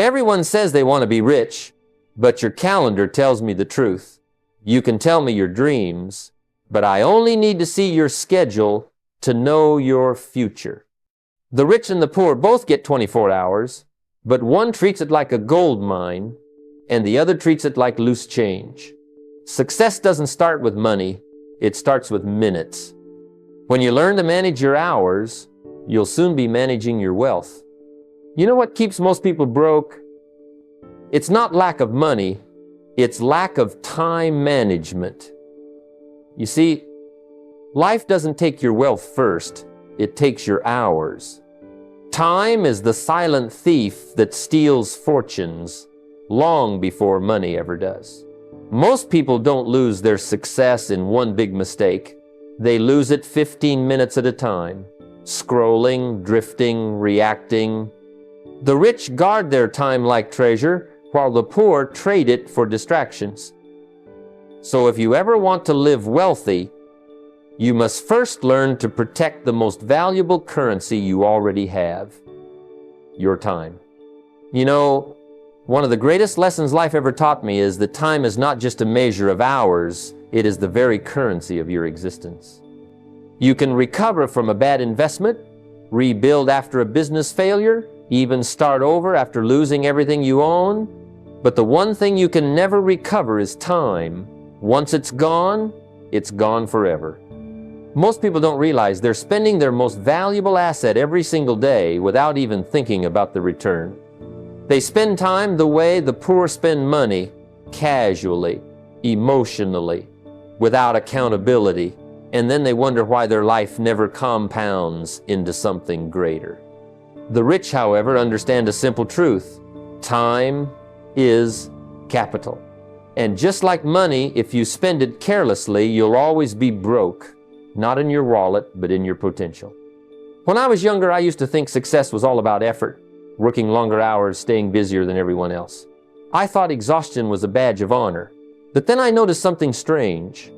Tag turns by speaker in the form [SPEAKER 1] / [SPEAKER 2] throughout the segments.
[SPEAKER 1] Everyone says they want to be rich, but your calendar tells me the truth. You can tell me your dreams, but I only need to see your schedule to know your future. The rich and the poor both get 24 hours, but one treats it like a gold mine, and the other treats it like loose change. Success doesn't start with money, it starts with minutes. When you learn to manage your hours, you'll soon be managing your wealth. You know what keeps most people broke? It's not lack of money, it's lack of time management. You see, life doesn't take your wealth first, it takes your hours. Time is the silent thief that steals fortunes long before money ever does. Most people don't lose their success in one big mistake. They lose it 15 minutes at a time, scrolling, drifting, reacting. The rich guard their time like treasure, while the poor trade it for distractions. So if you ever want to live wealthy, you must first learn to protect the most valuable currency you already have, your time. You know, one of the greatest lessons life ever taught me is that time is not just a measure of hours, it is the very currency of your existence. You can recover from a bad investment, rebuild after a business failure, even start over after losing everything you own. But the one thing you can never recover is time. Once it's gone forever. Most people don't realize they're spending their most valuable asset every single day without even thinking about the return. They spend time the way the poor spend money, casually, emotionally, without accountability, and then they wonder why their life never compounds into something greater. The rich, however, understand a simple truth. Time is capital. And just like money, if you spend it carelessly, you'll always be broke. Not in your wallet, but in your potential. When I was younger, I used to think success was all about effort, working longer hours, staying busier than everyone else. I thought exhaustion was a badge of honor. But then I noticed something strange.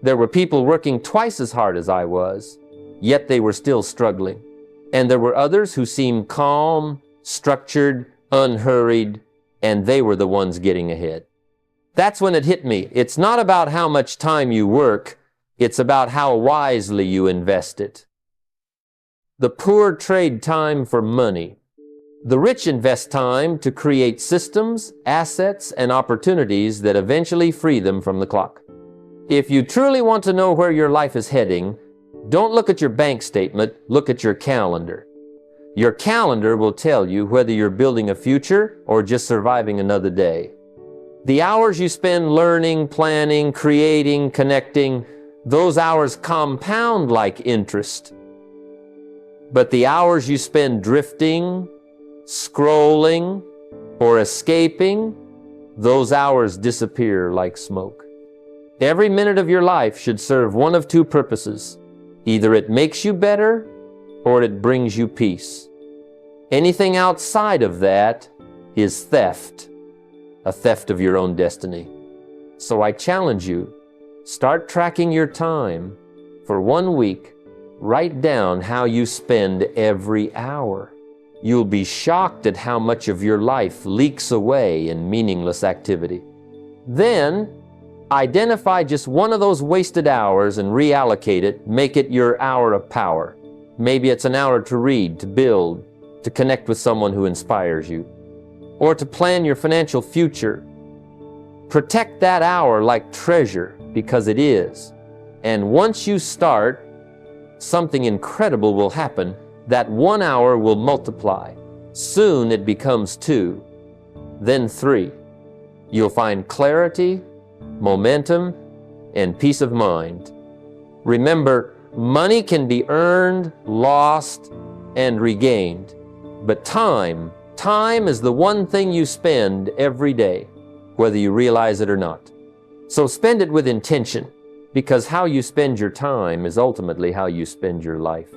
[SPEAKER 1] There were people working twice as hard as I was, yet they were still struggling. And there were others who seemed calm, structured, unhurried, and they were the ones getting ahead. That's when it hit me. It's not about how much time you work, it's about how wisely you invest it. The poor trade time for money. The rich invest time to create systems, assets, and opportunities that eventually free them from the clock. If you truly want to know where your life is heading, don't look at your bank statement, look at your calendar. Your calendar will tell you whether you're building a future or just surviving another day. The hours you spend learning, planning, creating, connecting, those hours compound like interest. But the hours you spend drifting, scrolling, or escaping, those hours disappear like smoke. Every minute of your life should serve one of two purposes. Either it makes you better, or it brings you peace. Anything outside of that is theft, a theft of your own destiny. So I challenge you, start tracking your time. For 1 week, write down how you spend every hour. You'll be shocked at how much of your life leaks away in meaningless activity. Then, identify just one of those wasted hours and reallocate it, make it your hour of power. Maybe it's an hour to read, to build, to connect with someone who inspires you, or to plan your financial future. Protect that hour like treasure, because it is. And once you start, something incredible will happen. That 1 hour will multiply. Soon it becomes 2, then 3. You'll find clarity, momentum, and peace of mind. Remember, money can be earned, lost, and regained. But time is the one thing you spend every day, whether you realize it or not. So spend it with intention, because how you spend your time is ultimately how you spend your life.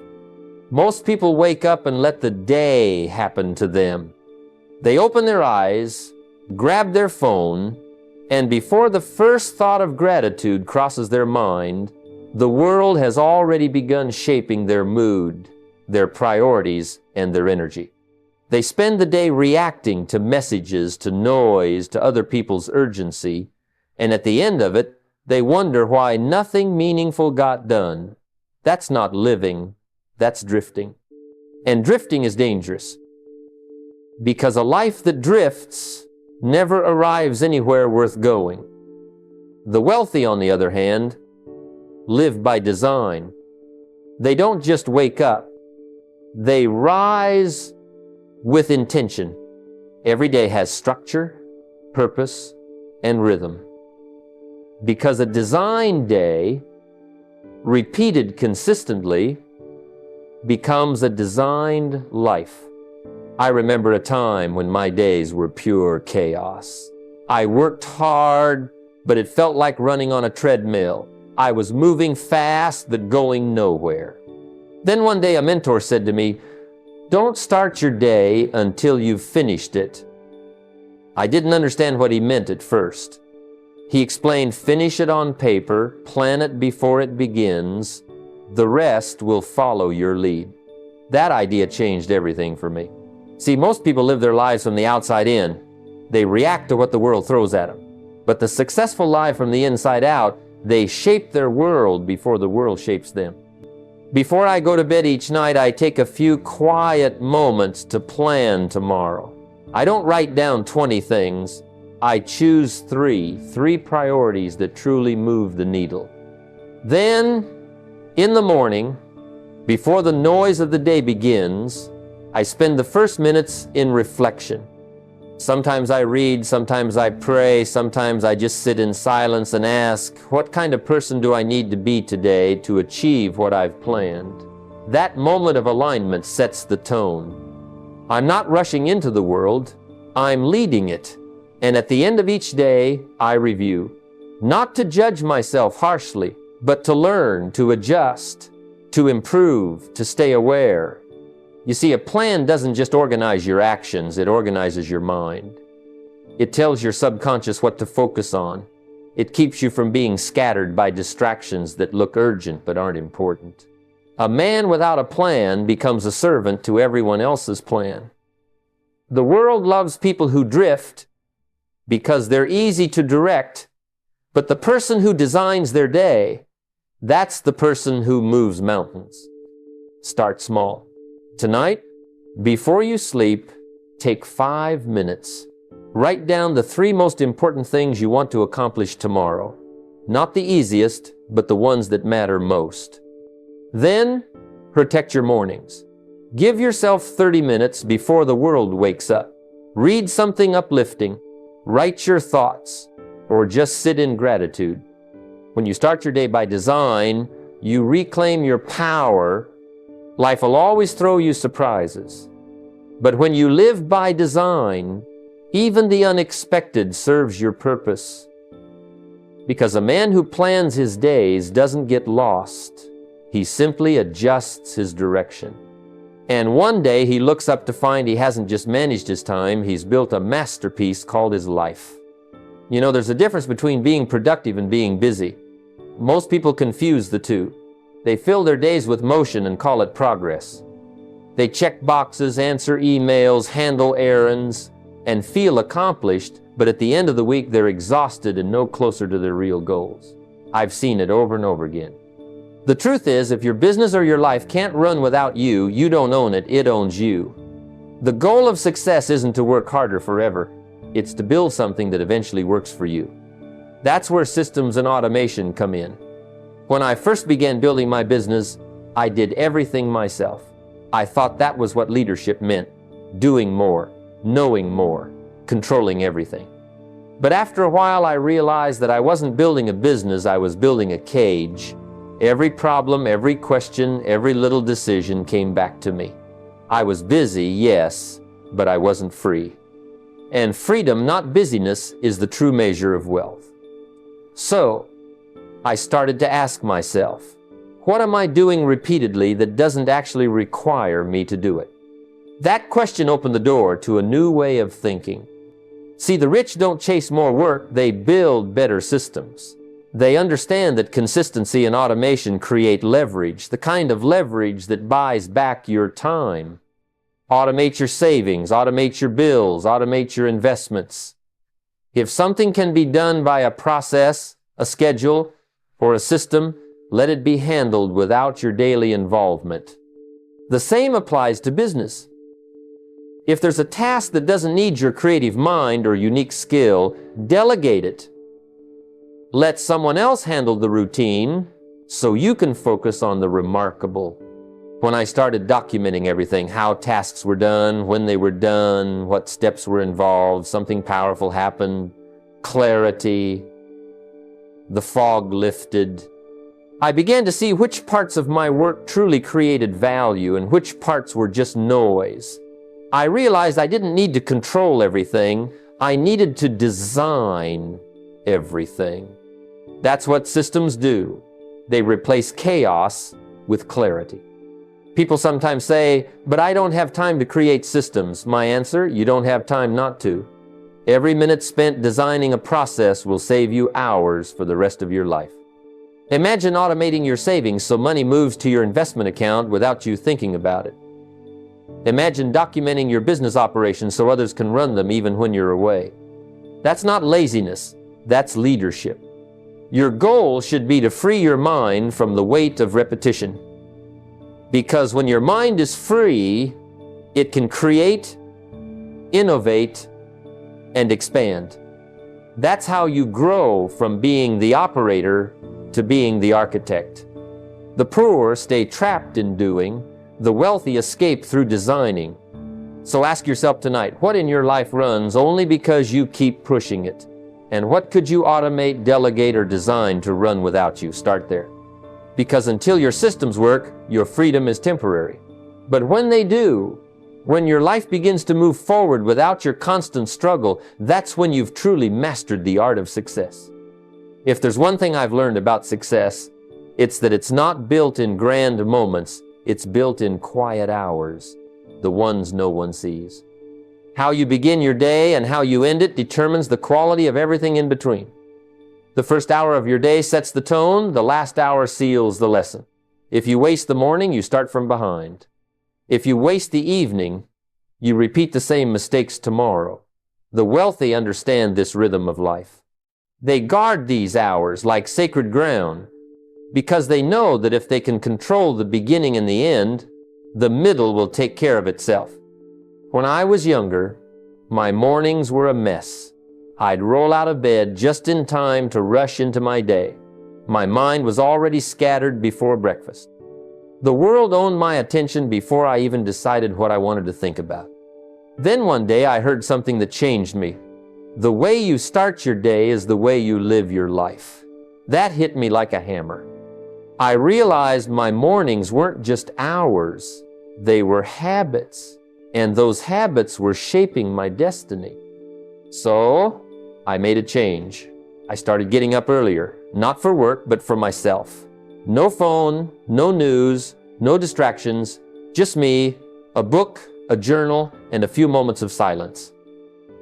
[SPEAKER 1] Most people wake up and let the day happen to them. They open their eyes, grab their phone, and before the first thought of gratitude crosses their mind, the world has already begun shaping their mood, their priorities, and their energy. They spend the day reacting to messages, to noise, to other people's urgency, and at the end of it, they wonder why nothing meaningful got done. That's not living, that's drifting. And drifting is dangerous, because a life that drifts never arrives anywhere worth going. The wealthy, on the other hand, live by design. They don't just wake up, they rise with intention. Every day has structure, purpose, and rhythm. Because a design day, repeated consistently, becomes a designed life. I remember a time when my days were pure chaos. I worked hard, but it felt like running on a treadmill. I was moving fast, but going nowhere. Then one day a mentor said to me, "Don't start your day until you've finished it." I didn't understand what he meant at first. He explained, finish it on paper, plan it before it begins, the rest will follow your lead. That idea changed everything for me. See, most people live their lives from the outside in. They react to what the world throws at them. But the successful live from the inside out, they shape their world before the world shapes them. Before I go to bed each night, I take a few quiet moments to plan tomorrow. I don't write down 20 things. I choose three priorities that truly move the needle. Then, in the morning, before the noise of the day begins, I spend the first minutes in reflection. Sometimes I read, sometimes I pray, sometimes I just sit in silence and ask, what kind of person do I need to be today to achieve what I've planned? That moment of alignment sets the tone. I'm not rushing into the world, I'm leading it. And at the end of each day, I review. Not to judge myself harshly, but to learn, to adjust, to improve, to stay aware. You see, a plan doesn't just organize your actions, it organizes your mind. It tells your subconscious what to focus on. It keeps you from being scattered by distractions that look urgent but aren't important. A man without a plan becomes a servant to everyone else's plan. The world loves people who drift because they're easy to direct, but the person who designs their day, that's the person who moves mountains. Start small. Tonight, before you sleep, take 5 minutes. Write down the 3 most important things you want to accomplish tomorrow. Not the easiest, but the ones that matter most. Then, protect your mornings. Give yourself 30 minutes before the world wakes up. Read something uplifting. Write your thoughts, or just sit in gratitude. When you start your day by design, you reclaim your power. Life will always throw you surprises. But when you live by design, even the unexpected serves your purpose. Because a man who plans his days doesn't get lost. He simply adjusts his direction. And one day he looks up to find he hasn't just managed his time, he's built a masterpiece called his life. You know, there's a difference between being productive and being busy. Most people confuse the two. They fill their days with motion and call it progress. They check boxes, answer emails, handle errands, and feel accomplished, but at the end of the week they're exhausted and no closer to their real goals. I've seen it over and over again. The truth is, if your business or your life can't run without you, you don't own it, it owns you. The goal of success isn't to work harder forever. It's to build something that eventually works for you. That's where systems and automation come in. When I first began building my business, I did everything myself. I thought that was what leadership meant. Doing more, knowing more, controlling everything. But after a while, I realized that I wasn't building a business, I was building a cage. Every problem, every question, every little decision came back to me. I was busy, yes, but I wasn't free. And freedom, not busyness, is the true measure of wealth. So, I started to ask myself, what am I doing repeatedly that doesn't actually require me to do it? That question opened the door to a new way of thinking. See, the rich don't chase more work, they build better systems. They understand that consistency and automation create leverage, the kind of leverage that buys back your time. Automate your savings, automate your bills, automate your investments. If something can be done by a process, a schedule, or a system, let it be handled without your daily involvement. The same applies to business. If there's a task that doesn't need your creative mind or unique skill, delegate it. Let someone else handle the routine so you can focus on the remarkable. When I started documenting everything, how tasks were done, when they were done, what steps were involved, something powerful happened, clarity, the fog lifted. I began to see which parts of my work truly created value and which parts were just noise. I realized I didn't need to control everything. I needed to design everything. That's what systems do. They replace chaos with clarity. People sometimes say, but I don't have time to create systems. My answer, you don't have time not to. Every minute spent designing a process will save you hours for the rest of your life. Imagine automating your savings so money moves to your investment account without you thinking about it. Imagine documenting your business operations so others can run them even when you're away. That's not laziness, that's leadership. Your goal should be to free your mind from the weight of repetition. Because when your mind is free, it can create, innovate, and expand. That's how you grow from being the operator to being the architect. The poor stay trapped in doing, the wealthy escape through designing. So ask yourself tonight, what in your life runs only because you keep pushing it? And what could you automate, delegate, or design to run without you? Start there. Because until your systems work, your freedom is temporary. But when they do, when your life begins to move forward without your constant struggle, that's when you've truly mastered the art of success. If there's one thing I've learned about success, it's that it's not built in grand moments, it's built in quiet hours, the ones no one sees. How you begin your day and how you end it determines the quality of everything in between. The first hour of your day sets the tone, the last hour seals the lesson. If you waste the morning, you start from behind. If you waste the evening, you repeat the same mistakes tomorrow. The wealthy understand this rhythm of life. They guard these hours like sacred ground because they know that if they can control the beginning and the end, the middle will take care of itself. When I was younger, my mornings were a mess. I'd roll out of bed just in time to rush into my day. My mind was already scattered before breakfast. The world owned my attention before I even decided what I wanted to think about. Then one day I heard something that changed me. The way you start your day is the way you live your life. That hit me like a hammer. I realized my mornings weren't just hours, they were habits, and those habits were shaping my destiny. So I made a change. I started getting up earlier, not for work, but for myself. No phone, no news, no distractions, just me, a book, a journal, and a few moments of silence.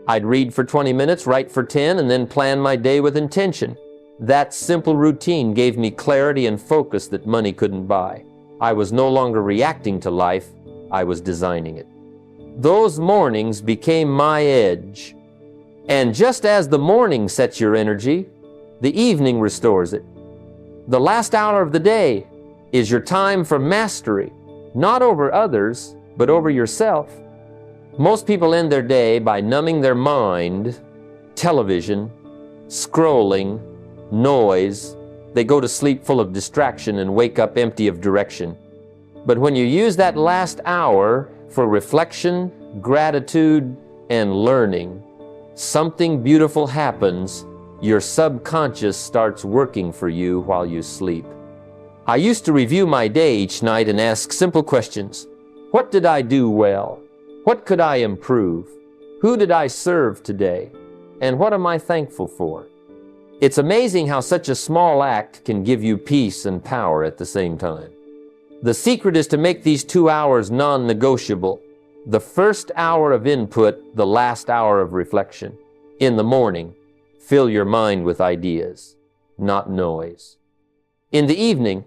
[SPEAKER 1] I'd read for 20 minutes, write for 10, and then plan my day with intention. That simple routine gave me clarity and focus that money couldn't buy. I was no longer reacting to life, I was designing it. Those mornings became my edge. And just as the morning sets your energy, the evening restores it. The last hour of the day is your time for mastery, not over others, but over yourself. Most people end their day by numbing their mind, television, scrolling, noise. They go to sleep full of distraction and wake up empty of direction. But when you use that last hour for reflection, gratitude, and learning, something beautiful happens. Your subconscious starts working for you while you sleep. I used to review my day each night and ask simple questions. What did I do well? What could I improve? Who did I serve today? And what am I thankful for? It's amazing how such a small act can give you peace and power at the same time. The secret is to make these 2 hours non-negotiable. The first hour of input, the last hour of reflection. In the morning, fill your mind with ideas, not noise. In the evening,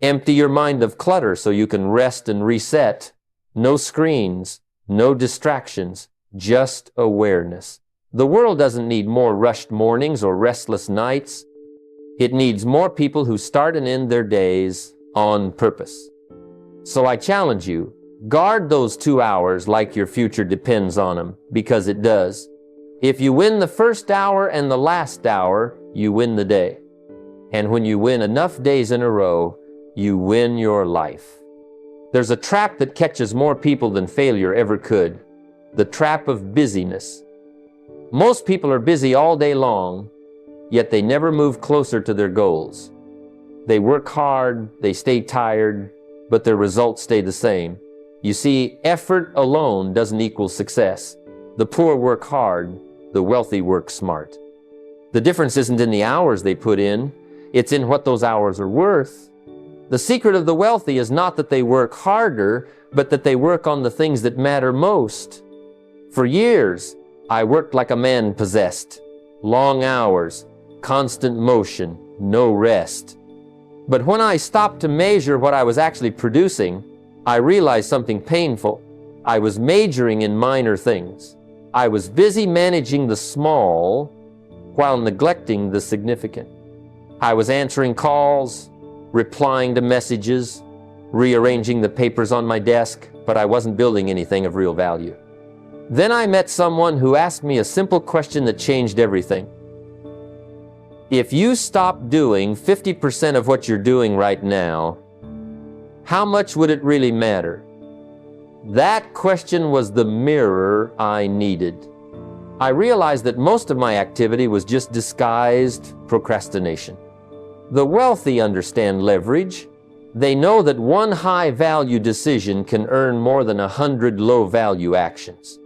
[SPEAKER 1] empty your mind of clutter so you can rest and reset. No screens, no distractions, just awareness. The world doesn't need more rushed mornings or restless nights. It needs more people who start and end their days on purpose. So I challenge you, guard those 2 hours like your future depends on them, because it does. If you win the first hour and the last hour, you win the day. And when you win enough days in a row, you win your life. There's a trap that catches more people than failure ever could. The trap of busyness. Most people are busy all day long, yet they never move closer to their goals. They work hard, they stay tired, but their results stay the same. You see, effort alone doesn't equal success. The poor work hard, the wealthy work smart. The difference isn't in the hours they put in, it's in what those hours are worth. The secret of the wealthy is not that they work harder, but that they work on the things that matter most. For years, I worked like a man possessed. Long hours, constant motion, no rest. But when I stopped to measure what I was actually producing, I realized something painful. I was majoring in minor things. I was busy managing the small while neglecting the significant. I was answering calls, replying to messages, rearranging the papers on my desk, but I wasn't building anything of real value. Then I met someone who asked me a simple question that changed everything. If you stop doing 50% of what you're doing right now, how much would it really matter? That question was the mirror I needed. I realized that most of my activity was just disguised procrastination. The wealthy understand leverage. They know that one high-value decision can earn more than 100 low-value actions.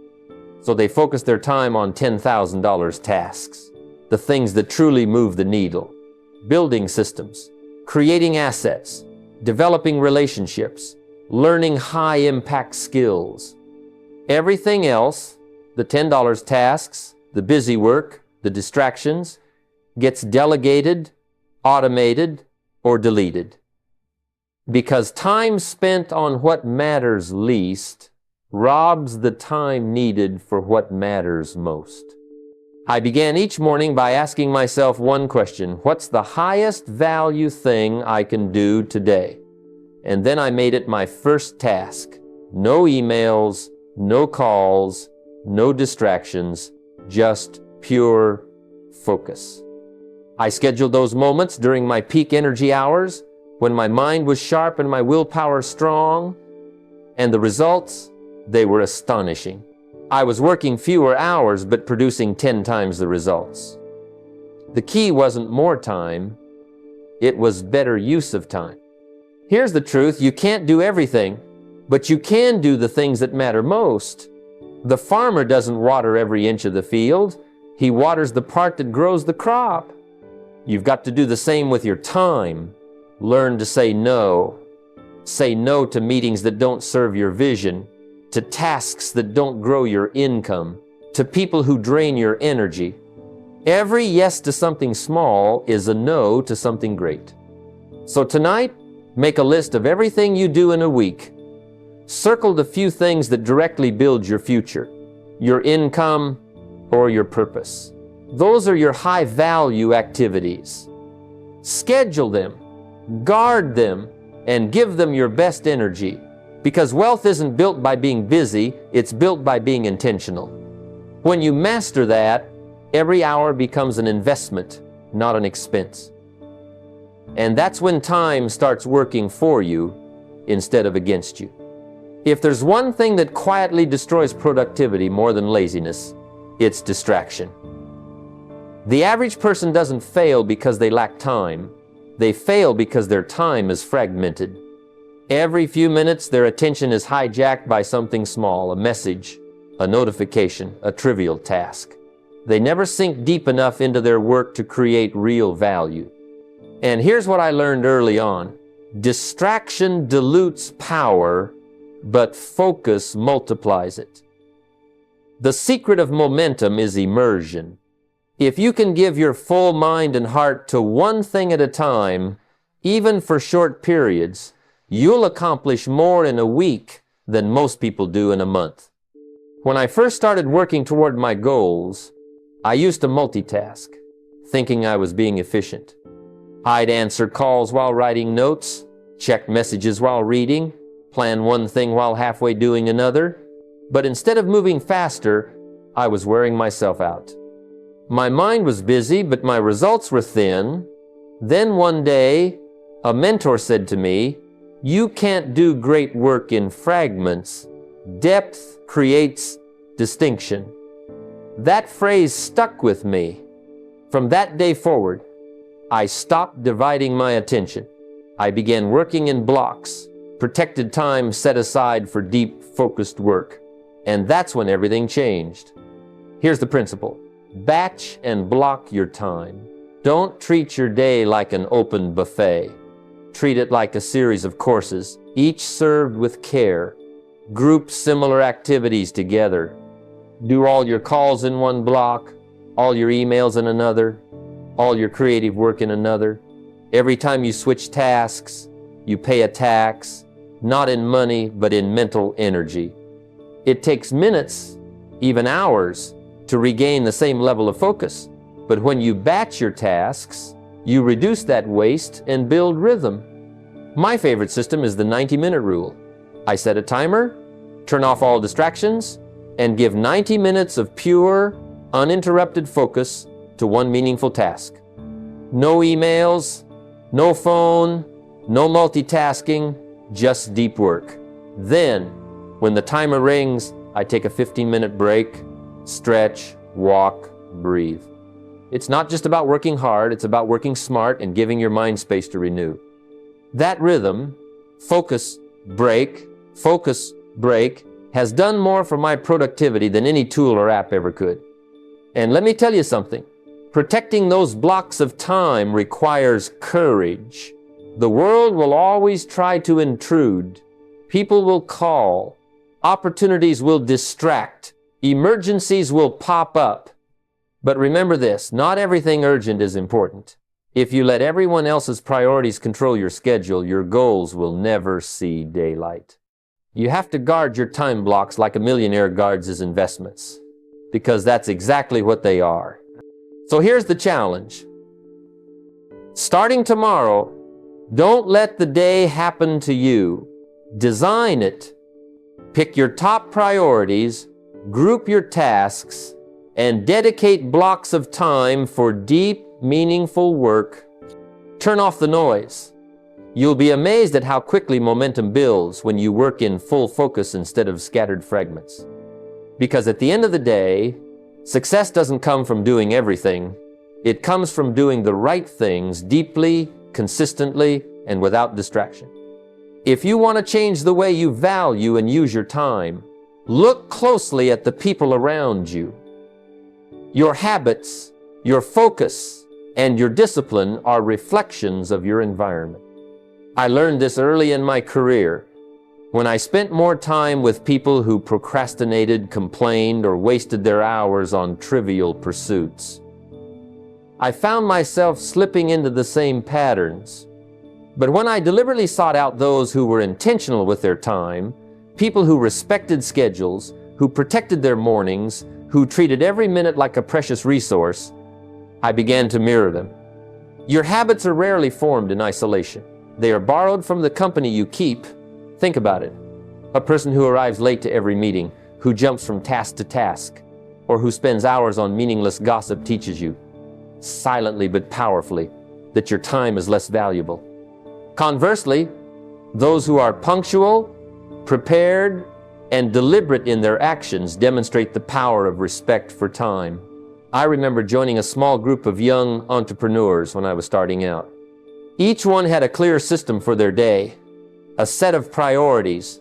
[SPEAKER 1] So they focus their time on $10,000 tasks, the things that truly move the needle, building systems, creating assets, developing relationships, learning high-impact skills. Everything else, the $10 tasks, the busy work, the distractions, gets delegated, automated, or deleted. Because time spent on what matters least robs the time needed for what matters most. I began each morning by asking myself one question: what's the highest value thing I can do today? And then I made it my first task. No emails, no calls, no distractions, just pure focus. I scheduled those moments during my peak energy hours, when my mind was sharp and my willpower strong, and the results, they were astonishing. I was working fewer hours but producing 10 times the results. The key wasn't more time, it was better use of time. Here's the truth: you can't do everything, but you can do the things that matter most. The farmer doesn't water every inch of the field, he waters the part that grows the crop. You've got to do the same with your time. Learn to say no. Say no to meetings that don't serve your vision, to tasks that don't grow your income, to people who drain your energy. Every yes to something small is a no to something great. So tonight, make a list of everything you do in a week. Circle the few things that directly build your future, your income, or your purpose. Those are your high-value activities. Schedule them, guard them, and give them your best energy. Because wealth isn't built by being busy, it's built by being intentional. When you master that, every hour becomes an investment, not an expense. And that's when time starts working for you instead of against you. If there's one thing that quietly destroys productivity more than laziness, it's distraction. The average person doesn't fail because they lack time. They fail because their time is fragmented. Every few minutes, their attention is hijacked by something small, a message, a notification, a trivial task. They never sink deep enough into their work to create real value. And here's what I learned early on: distraction dilutes power, but focus multiplies it. The secret of momentum is immersion. If you can give your full mind and heart to one thing at a time, even for short periods, you'll accomplish more in a week than most people do in a month. When I first started working toward my goals, I used to multitask, thinking I was being efficient. I'd answer calls while writing notes, check messages while reading, plan one thing while halfway doing another. But instead of moving faster, I was wearing myself out. My mind was busy, but my results were thin. Then one day, a mentor said to me, "You can't do great work in fragments. Depth creates distinction." That phrase stuck with me. From that day forward, I stopped dividing my attention. I began working in blocks, protected time set aside for deep, focused work. And that's when everything changed. Here's the principle. Batch and block your time. Don't treat your day like an open buffet. Treat it like a series of courses, each served with care. Group similar activities together. Do all your calls in one block, all your emails in another, all your creative work in another. Every time you switch tasks, you pay a tax, not in money, but in mental energy. It takes minutes, even hours, to regain the same level of focus. But when you batch your tasks, you reduce that waste and build rhythm. My favorite system is the 90-minute rule. I set a timer, turn off all distractions, and give 90 minutes of pure, uninterrupted focus to one meaningful task. No emails, no phone, no multitasking, just deep work. Then, when the timer rings, I take a 15-minute break, stretch, walk, breathe. It's not just about working hard, it's about working smart and giving your mind space to renew. That rhythm, focus, break, has done more for my productivity than any tool or app ever could. And let me tell you something. Protecting those blocks of time requires courage. The world will always try to intrude. People will call. Opportunities will distract. Emergencies will pop up. But remember this, not everything urgent is important. If you let everyone else's priorities control your schedule, your goals will never see daylight. You have to guard your time blocks like a millionaire guards his investments, because that's exactly what they are. So here's the challenge. Starting tomorrow, don't let the day happen to you. Design it. Pick your top priorities, group your tasks, and dedicate blocks of time for deep, meaningful work. Turn off the noise. You'll be amazed at how quickly momentum builds when you work in full focus instead of scattered fragments. Because at the end of the day, success doesn't come from doing everything. It comes from doing the right things deeply, consistently, and without distraction. If you want to change the way you value and use your time, look closely at the people around you. Your habits, your focus, and your discipline are reflections of your environment. I learned this early in my career when I spent more time with people who procrastinated, complained, or wasted their hours on trivial pursuits. I found myself slipping into the same patterns. But when I deliberately sought out those who were intentional with their time, people who respected schedules, who protected their mornings, who treated every minute like a precious resource, I began to mirror them. Your habits are rarely formed in isolation. They are borrowed from the company you keep. Think about it. A person who arrives late to every meeting, who jumps from task to task, or who spends hours on meaningless gossip teaches you, silently but powerfully, that your time is less valuable. Conversely, those who are punctual, prepared, and deliberate in their actions demonstrate the power of respect for time. I remember joining a small group of young entrepreneurs when I was starting out. Each one had a clear system for their day, a set of priorities,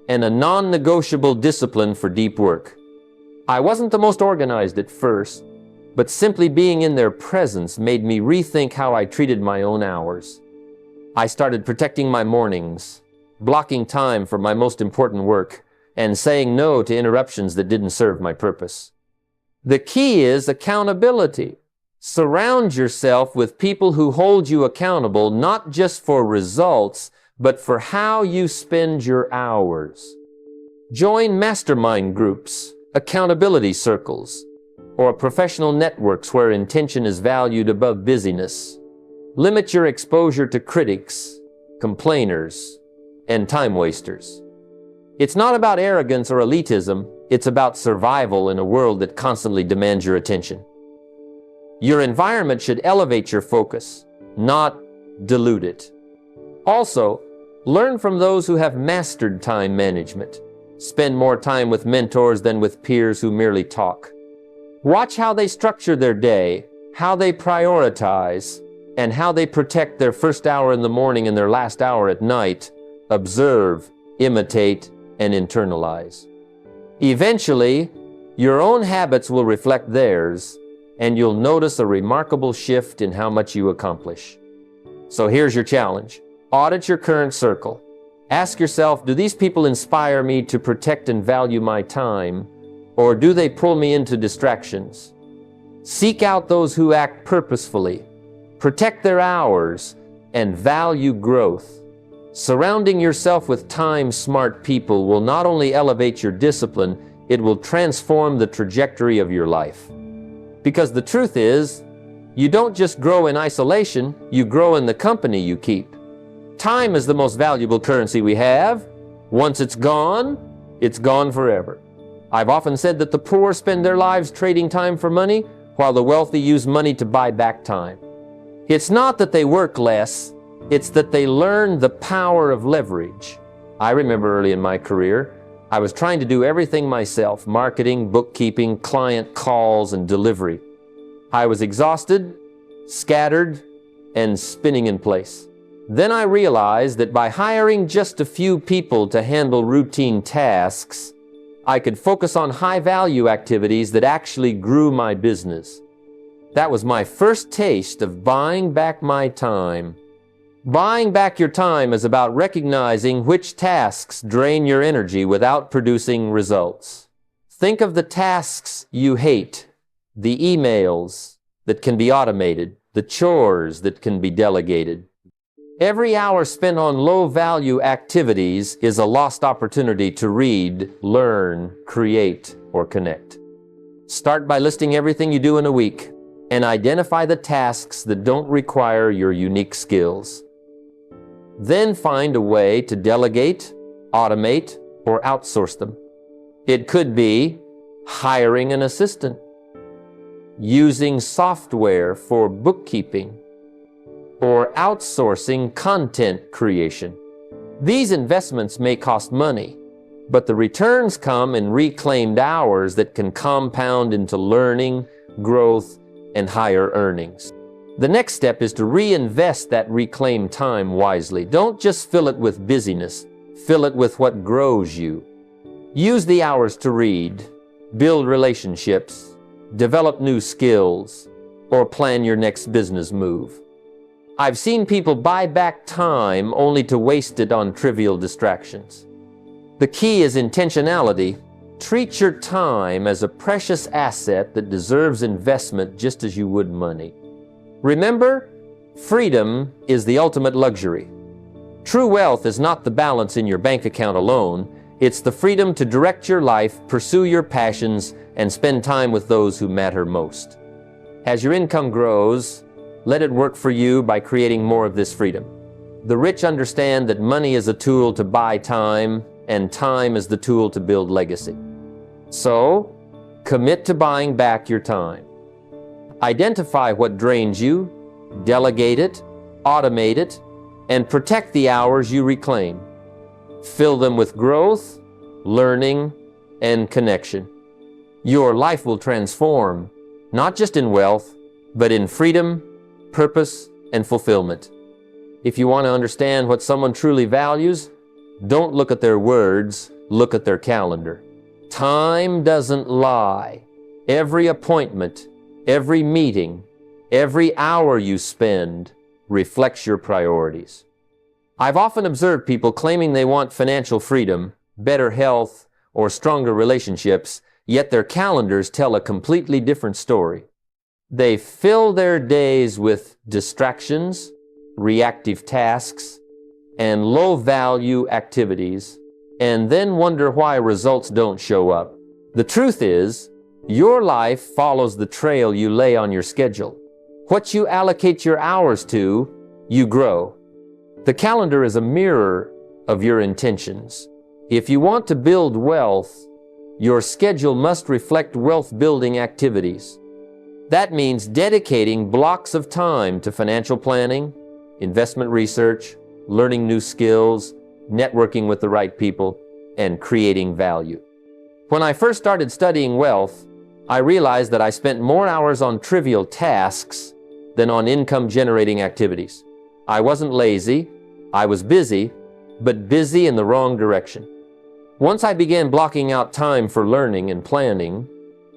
[SPEAKER 1] and a non-negotiable discipline for deep work. I wasn't the most organized at first, but simply being in their presence made me rethink how I treated my own hours. I started protecting my mornings, blocking time for my most important work, and saying no to interruptions that didn't serve my purpose. The key is accountability. Surround yourself with people who hold you accountable, not just for results, but for how you spend your hours. Join mastermind groups, accountability circles, or professional networks where intention is valued above busyness. Limit your exposure to critics, complainers, and time wasters. It's not about arrogance or elitism, it's about survival in a world that constantly demands your attention. Your environment should elevate your focus, not dilute it. Also, learn from those who have mastered time management. Spend more time with mentors than with peers who merely talk. Watch how they structure their day, how they prioritize, and how they protect their first hour in the morning and their last hour at night. Observe, imitate, and internalize. Eventually, your own habits will reflect theirs, and you'll notice a remarkable shift in how much you accomplish. So here's your challenge. Audit your current circle. Ask yourself, do these people inspire me to protect and value my time, or do they pull me into distractions? Seek out those who act purposefully, protect their hours, and value growth. Surrounding yourself with time-smart people will not only elevate your discipline, it will transform the trajectory of your life. Because the truth is, you don't just grow in isolation, you grow in the company you keep. Time is the most valuable currency we have. Once it's gone forever. I've often said that the poor spend their lives trading time for money, while the wealthy use money to buy back time. It's not that they work less, it's that they learn the power of leverage. I remember early in my career, I was trying to do everything myself: marketing, bookkeeping, client calls, and delivery. I was exhausted, scattered, and spinning in place. Then I realized that by hiring just a few people to handle routine tasks, I could focus on high-value activities that actually grew my business. That was my first taste of buying back my time. Buying back your time is about recognizing which tasks drain your energy without producing results. Think of the tasks you hate, the emails that can be automated, the chores that can be delegated. Every hour spent on low-value activities is a lost opportunity to read, learn, create, or connect. Start by listing everything you do in a week and identify the tasks that don't require your unique skills. Then find a way to delegate, automate, or outsource them. It could be hiring an assistant, using software for bookkeeping, or outsourcing content creation. These investments may cost money, but the returns come in reclaimed hours that can compound into learning, growth, and higher earnings. The next step is to reinvest that reclaimed time wisely. Don't just fill it with busyness, fill it with what grows you. Use the hours to read, build relationships, develop new skills, or plan your next business move. I've seen people buy back time only to waste it on trivial distractions. The key is intentionality. Treat your time as a precious asset that deserves investment just as you would money. Remember, freedom is the ultimate luxury. True wealth is not the balance in your bank account alone. It's the freedom to direct your life, pursue your passions, and spend time with those who matter most. As your income grows, let it work for you by creating more of this freedom. The rich understand that money is a tool to buy time, and time is the tool to build legacy. So, commit to buying back your time. Identify what drains you, delegate it, automate it, and protect the hours you reclaim. Fill them with growth, learning, and connection. Your life will transform, not just in wealth, but in freedom, purpose, and fulfillment. If you want to understand what someone truly values, don't look at their words, look at their calendar. Time doesn't lie. Every appointment, every meeting, every hour you spend reflects your priorities. I've often observed people claiming they want financial freedom, better health, or stronger relationships, yet their calendars tell a completely different story. They fill their days with distractions, reactive tasks, and low-value activities, and then wonder why results don't show up. The truth is, your life follows the trail you lay on your schedule. What you allocate your hours to, you grow. The calendar is a mirror of your intentions. If you want to build wealth, your schedule must reflect wealth-building activities. That means dedicating blocks of time to financial planning, investment research, learning new skills, networking with the right people, and creating value. When I first started studying wealth, I realized that I spent more hours on trivial tasks than on income-generating activities. I wasn't lazy, I was busy, but busy in the wrong direction. Once I began blocking out time for learning and planning,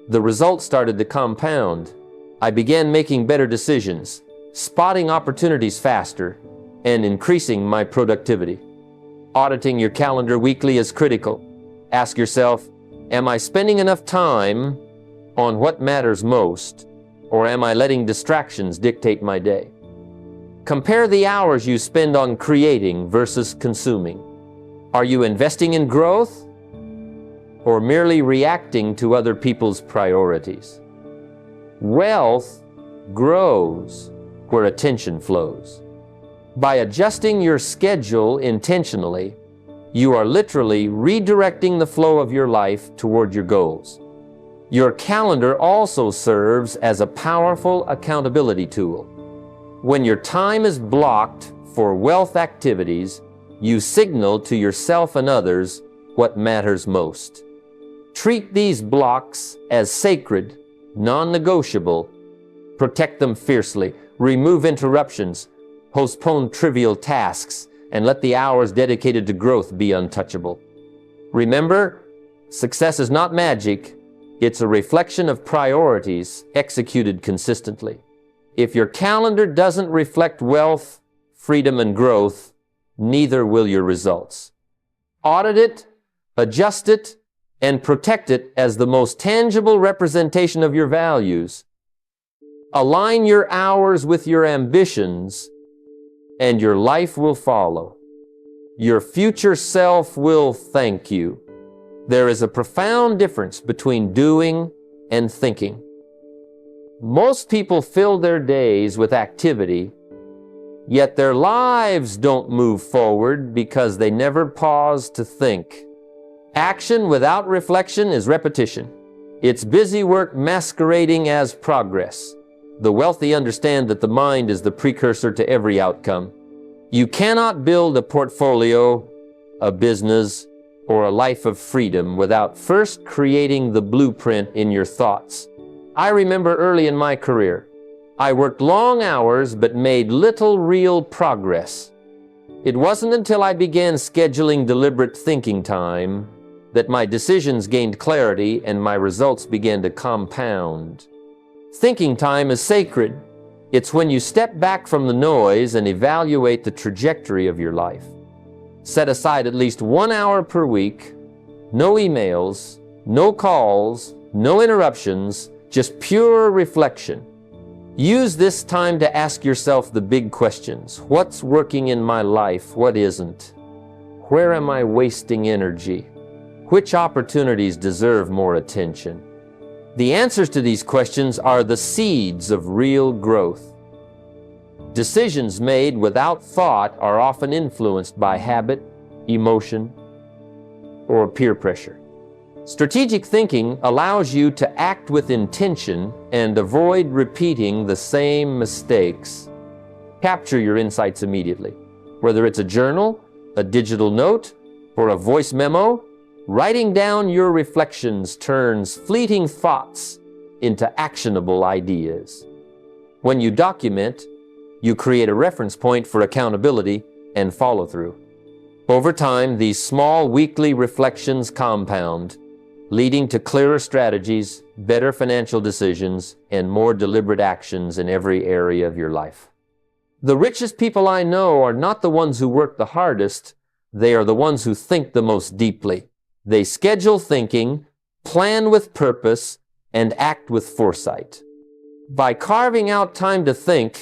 [SPEAKER 1] the results started to compound. I began making better decisions, spotting opportunities faster, and increasing my productivity. Auditing your calendar weekly is critical. Ask yourself, am I spending enough time on what matters most, or am I letting distractions dictate my day? Compare the hours you spend on creating versus consuming. Are you investing in growth or merely reacting to other people's priorities? Wealth grows where attention flows. By adjusting your schedule intentionally, you are literally redirecting the flow of your life toward your goals. Your calendar also serves as a powerful accountability tool. When your time is blocked for wealth activities, you signal to yourself and others what matters most. Treat these blocks as sacred, non-negotiable. Protect them fiercely. Remove interruptions. Postpone trivial tasks, and let the hours dedicated to growth be untouchable. Remember, success is not magic. It's a reflection of priorities executed consistently. If your calendar doesn't reflect wealth, freedom, and growth, neither will your results. Audit it, adjust it, and protect it as the most tangible representation of your values. Align your hours with your ambitions, and your life will follow. Your future self will thank you. There is a profound difference between doing and thinking. Most people fill their days with activity, yet their lives don't move forward because they never pause to think. Action without reflection is repetition. It's busy work masquerading as progress. The wealthy understand that the mind is the precursor to every outcome. You cannot build a portfolio, a business, or a life of freedom without first creating the blueprint in your thoughts. I remember early in my career, I worked long hours but made little real progress. It wasn't until I began scheduling deliberate thinking time that my decisions gained clarity and my results began to compound. Thinking time is sacred. It's when you step back from the noise and evaluate the trajectory of your life. Set aside at least 1 hour per week, no emails, no calls, no interruptions, just pure reflection. Use this time to ask yourself the big questions. What's working in my life? What isn't? Where am I wasting energy? Which opportunities deserve more attention? The answers to these questions are the seeds of real growth. Decisions made without thought are often influenced by habit, emotion, or peer pressure. Strategic thinking allows you to act with intention and avoid repeating the same mistakes. Capture your insights immediately. Whether it's a journal, a digital note, or a voice memo, writing down your reflections turns fleeting thoughts into actionable ideas. When you document, you create a reference point for accountability and follow-through. Over time, these small weekly reflections compound, leading to clearer strategies, better financial decisions, and more deliberate actions in every area of your life. The richest people I know are not the ones who work the hardest, they are the ones who think the most deeply. They schedule thinking, plan with purpose, and act with foresight. By carving out time to think,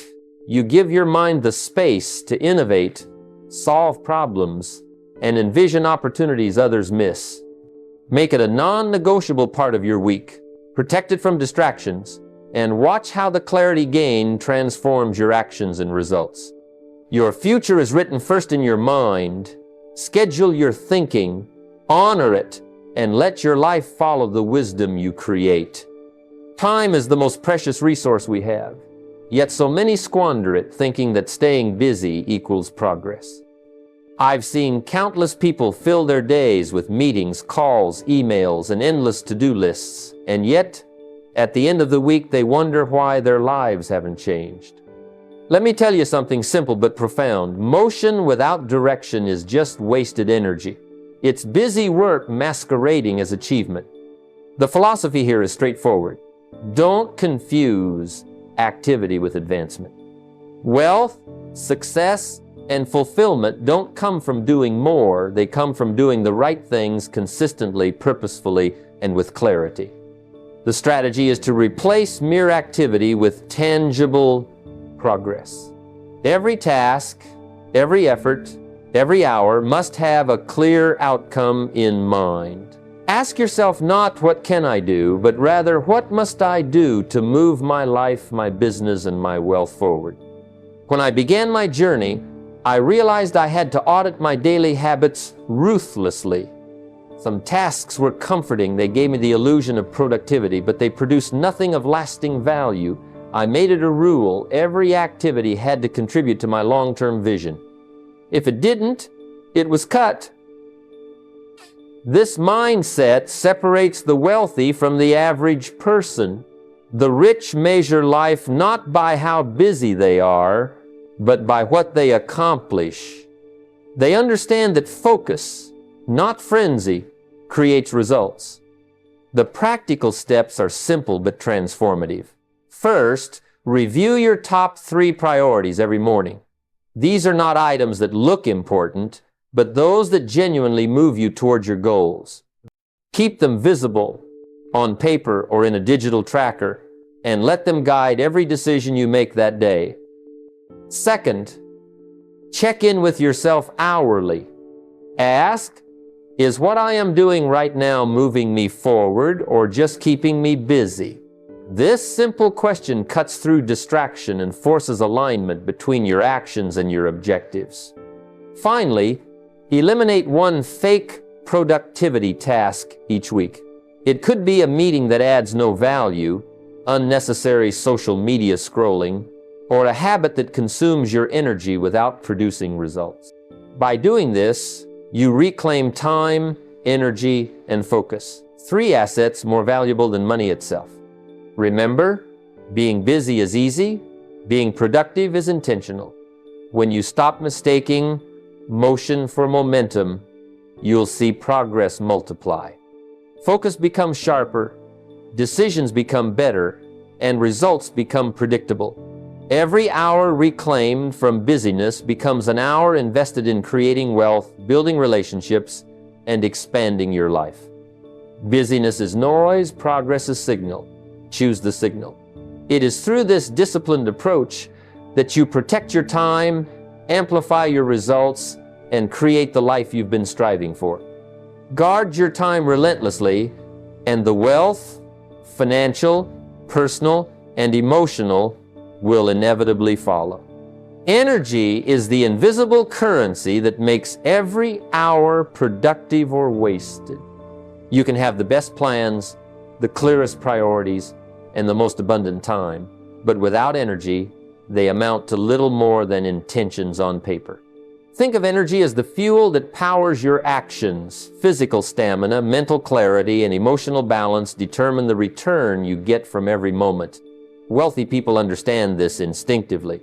[SPEAKER 1] you give your mind the space to innovate, solve problems, and envision opportunities others miss. Make it a non-negotiable part of your week. Protect it from distractions, and watch how the clarity gained transforms your actions and results. Your future is written first in your mind. Schedule your thinking, honor it, and let your life follow the wisdom you create. Time is the most precious resource we have, yet so many squander it thinking that staying busy equals progress. I've seen countless people fill their days with meetings, calls, emails, and endless to-do lists, and yet, at the end of the week, they wonder why their lives haven't changed. Let me tell you something simple but profound. Motion without direction is just wasted energy. It's busy work masquerading as achievement. The philosophy here is straightforward. Don't confuse activity with advancement. Wealth, success, and fulfillment don't come from doing more. They come from doing the right things consistently, purposefully, and with clarity. The strategy is to replace mere activity with tangible progress. Every task, every effort, every hour must have a clear outcome in mind. Ask yourself not what can I do, but rather what must I do to move my life, my business, and my wealth forward. When I began my journey, I realized I had to audit my daily habits ruthlessly. Some tasks were comforting. They gave me the illusion of productivity, but they produced nothing of lasting value. I made it a rule. Every activity had to contribute to my long-term vision. If it didn't, it was cut. This mindset separates the wealthy from the average person. The rich measure life not by how busy they are, but by what they accomplish. They understand that focus, not frenzy, creates results. The practical steps are simple but transformative. First, review your top 3 priorities every morning. These are not items that look important, but those that genuinely move you towards your goals. Keep them visible on paper or in a digital tracker, and let them guide every decision you make that day. Second, check in with yourself hourly. Ask, is what I am doing right now moving me forward or just keeping me busy? This simple question cuts through distraction and forces alignment between your actions and your objectives. Finally, eliminate one fake productivity task each week. It could be a meeting that adds no value, unnecessary social media scrolling, or a habit that consumes your energy without producing results. By doing this, you reclaim time, energy, and focus. 3 assets more valuable than money itself. Remember, being busy is easy, being productive is intentional. When you stop mistaking motion for momentum, you'll see progress multiply. Focus becomes sharper, decisions become better, and results become predictable. Every hour reclaimed from busyness becomes an hour invested in creating wealth, building relationships, and expanding your life. Busyness is noise, progress is signal. Choose the signal. It is through this disciplined approach that you protect your time, amplify your results, and create the life you've been striving for. Guard your time relentlessly, and the wealth, financial, personal, and emotional will inevitably follow. Energy is the invisible currency that makes every hour productive or wasted. You can have the best plans, the clearest priorities, and the most abundant time, but without energy, they amount to little more than intentions on paper. Think of energy as the fuel that powers your actions. Physical stamina, mental clarity, and emotional balance determine the return you get from every moment. Wealthy people understand this instinctively.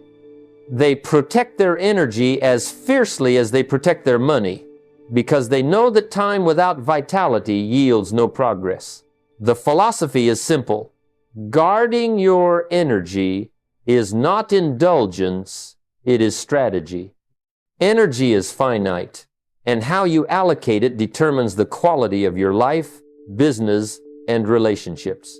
[SPEAKER 1] They protect their energy as fiercely as they protect their money, because they know that time without vitality yields no progress. The philosophy is simple. Guarding your energy is not indulgence, it is strategy. Energy is finite, and how you allocate it determines the quality of your life, business, and relationships.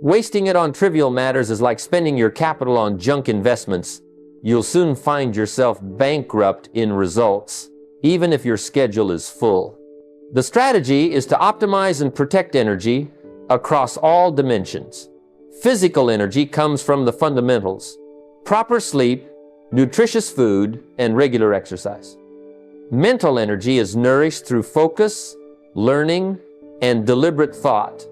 [SPEAKER 1] Wasting it on trivial matters is like spending your capital on junk investments. You'll soon find yourself bankrupt in results, even if your schedule is full. The strategy is to optimize and protect energy across all dimensions. Physical energy comes from the fundamentals: proper sleep, nutritious food, and regular exercise. Mental energy is nourished through focus, learning, and deliberate thought,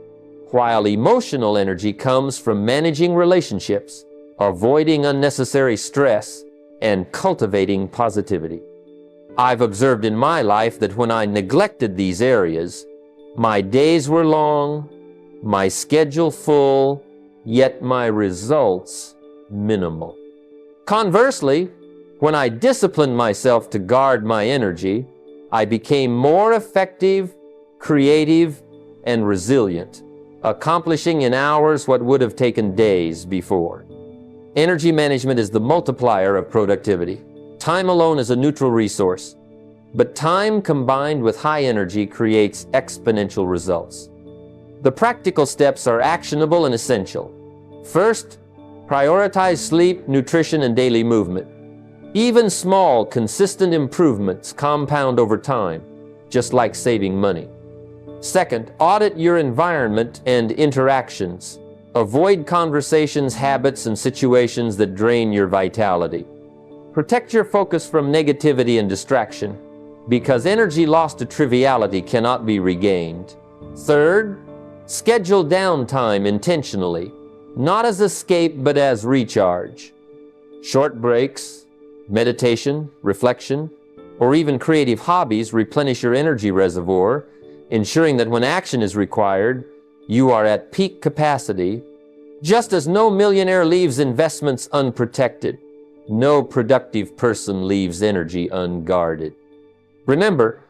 [SPEAKER 1] while emotional energy comes from managing relationships, avoiding unnecessary stress, and cultivating positivity. I've observed in my life that when I neglected these areas, my days were long, my schedule full, yet my results minimal. Conversely, when I disciplined myself to guard my energy, I became more effective, creative, and resilient, accomplishing in hours what would have taken days before. Energy management is the multiplier of productivity. Time alone is a neutral resource, but time combined with high energy creates exponential results. The practical steps are actionable and essential. First, prioritize sleep, nutrition, and daily movement. Even small, consistent improvements compound over time, just like saving money. Second, audit your environment and interactions. Avoid conversations, habits, and situations that drain your vitality. Protect your focus from negativity and distraction, because energy lost to triviality cannot be regained. Third, schedule downtime intentionally, not as escape but as recharge. Short breaks, meditation, reflection, or even creative hobbies replenish your energy reservoir, ensuring that when action is required, you are at peak capacity. Just as no millionaire leaves investments unprotected, no productive person leaves energy unguarded. Remember,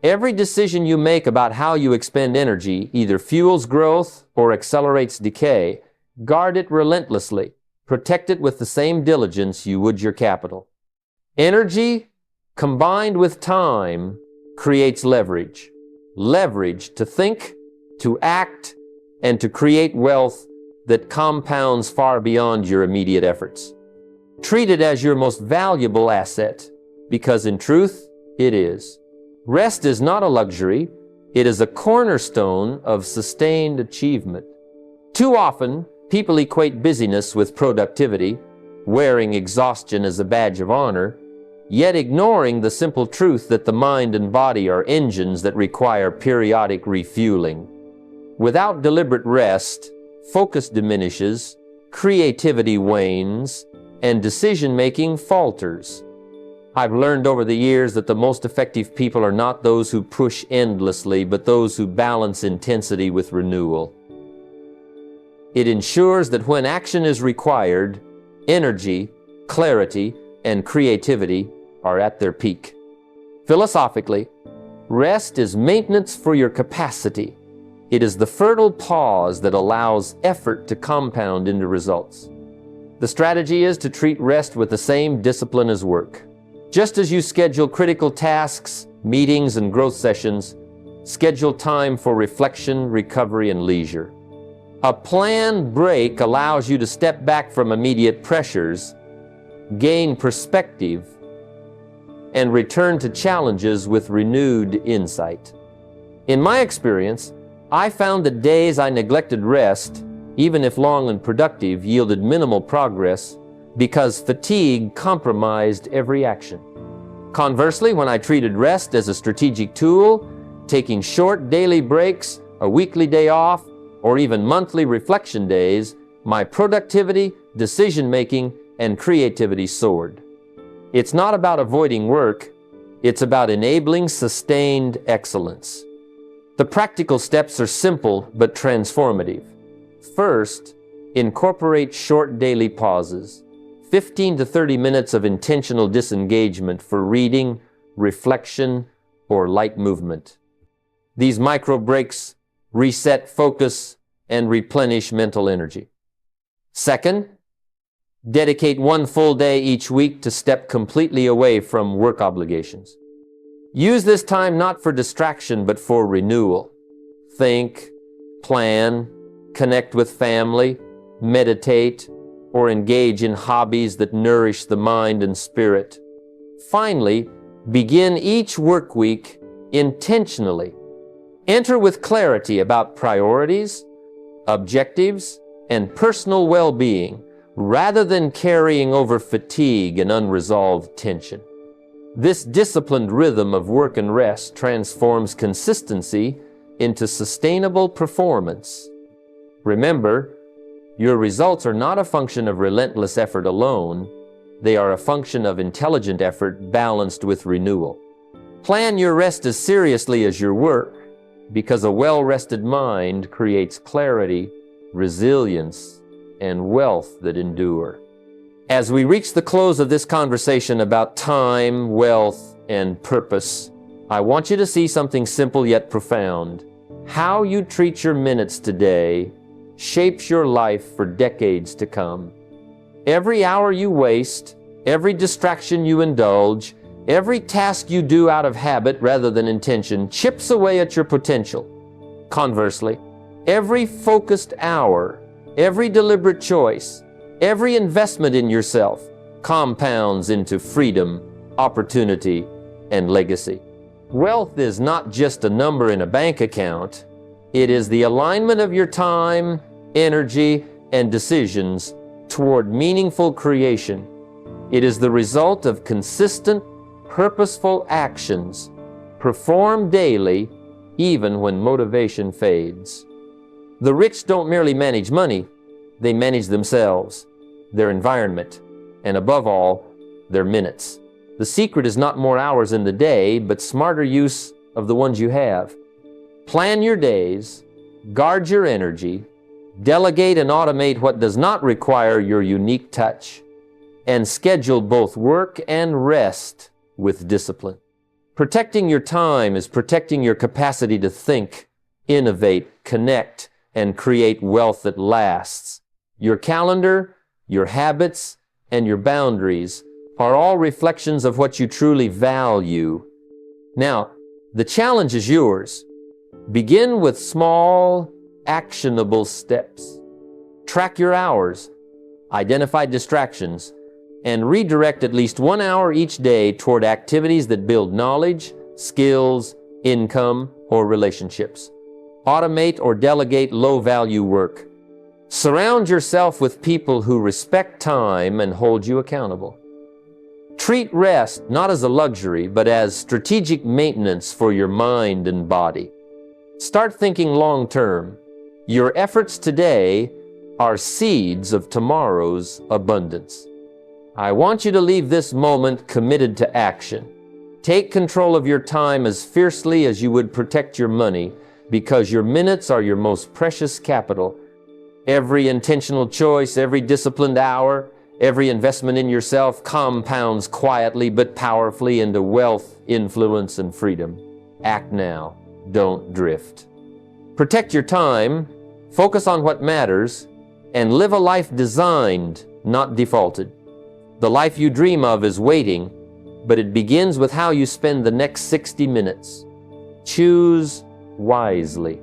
[SPEAKER 1] every decision you make about how you expend energy either fuels growth or accelerates decay. Guard it relentlessly. Protect it with the same diligence you would your capital. Energy combined with time creates leverage. Leverage to think, to act, and to create wealth that compounds far beyond your immediate efforts. Treat it as your most valuable asset, because in truth, it is. Rest is not a luxury. It is a cornerstone of sustained achievement. Too often, people equate busyness with productivity, wearing exhaustion as a badge of honor, yet ignoring the simple truth that the mind and body are engines that require periodic refueling. Without deliberate rest, focus diminishes, creativity wanes, and decision-making falters. I've learned over the years that the most effective people are not those who push endlessly, but those who balance intensity with renewal. It ensures that when action is required, energy, clarity, and creativity are at their peak. Philosophically, rest is maintenance for your capacity. It is the fertile pause that allows effort to compound into results. The strategy is to treat rest with the same discipline as work. Just as you schedule critical tasks, meetings, and growth sessions, schedule time for reflection, recovery, and leisure. A planned break allows you to step back from immediate pressures, gain perspective, and return to challenges with renewed insight. In my experience, I found that days I neglected rest, even if long and productive, yielded minimal progress because fatigue compromised every action. Conversely, when I treated rest as a strategic tool, taking short daily breaks, a weekly day off, or even monthly reflection days, my productivity, decision-making, and creativity soared. It's not about avoiding work, it's about enabling sustained excellence. The practical steps are simple but transformative. First, incorporate short daily pauses, 15 to 30 minutes of intentional disengagement for reading, reflection, or light movement. These micro breaks reset focus and replenish mental energy. Second, dedicate one full day each week to step completely away from work obligations. Use this time not for distraction but for renewal. Think, plan, connect with family, meditate, or engage in hobbies that nourish the mind and spirit. Finally, begin each work week intentionally Enter with clarity about priorities, objectives, and personal well-being, rather than carrying over fatigue and unresolved tension. This disciplined rhythm of work and rest transforms consistency into sustainable performance. Remember, your results are not a function of relentless effort alone. They are a function of intelligent effort balanced with renewal. Plan your rest as seriously as your work, because a well-rested mind creates clarity, resilience, and wealth that endure. As we reach the close of this conversation about time, wealth, and purpose, I want you to see something simple yet profound. How you treat your minutes today shapes your life for decades to come. Every hour you waste, every distraction you indulge, every task you do out of habit rather than intention chips away at your potential. Conversely, every focused hour, every deliberate choice, every investment in yourself compounds into freedom, opportunity, and legacy. Wealth is not just a number in a bank account. It is the alignment of your time, energy, and decisions toward meaningful creation. It is the result of consistent, purposeful actions performed daily, even when motivation fades. The rich don't merely manage money, they manage themselves, their environment, and above all, their minutes. The secret is not more hours in the day, but smarter use of the ones you have. Plan your days, guard your energy, delegate and automate what does not require your unique touch, and schedule both work and rest with discipline. Protecting your time is protecting your capacity to think, innovate, connect, and create wealth that lasts. Your calendar, your habits, and your boundaries are all reflections of what you truly value. Now, the challenge is yours. Begin with small, actionable steps. Track your hours, identify distractions, and redirect at least 1 hour each day toward activities that build knowledge, skills, income, or relationships. Automate or delegate low-value work. Surround yourself with people who respect time and hold you accountable. Treat rest not as a luxury, but as strategic maintenance for your mind and body. Start thinking long-term. Your efforts today are seeds of tomorrow's abundance. I want you to leave this moment committed to action. Take control of your time as fiercely as you would protect your money, because your minutes are your most precious capital. Every intentional choice, every disciplined hour, every investment in yourself compounds quietly but powerfully into wealth, influence, and freedom. Act now. Don't drift. Protect your time, focus on what matters, and live a life designed, not defaulted. The life you dream of is waiting, but it begins with how you spend the next 60 minutes. Choose wisely.